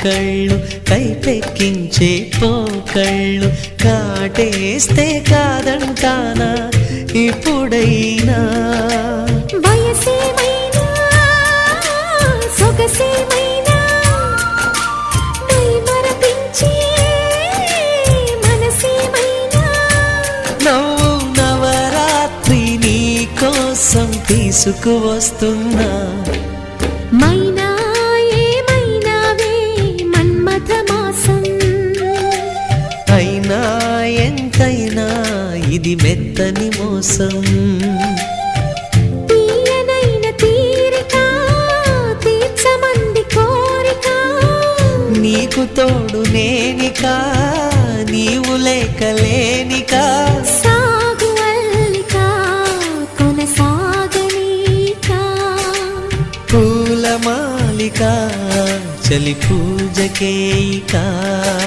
కళ్ళు కైపెక్కించే పోకళ్ళు కాటేస్తే కాదంటానా ఇప్పుడైనా వయసేమైనా సొగసేమైనా మరపించే మనసేమైనా నవ్వు నవరాత్రి నీ కోసం తీసుకువస్తున్నా మైనా ఏమైనావే మన్మథ మాసం అయినా ఎంతైనా ఇది మెత్తని మోసం తీయనైన తీరిక తీర్చమంది కోరిక నీకు తోడు నేనిక నీవు లేకలేనిక సాగు అల్లిక కొనసాగనీక పూల మాలిక చలి పూజకేయిక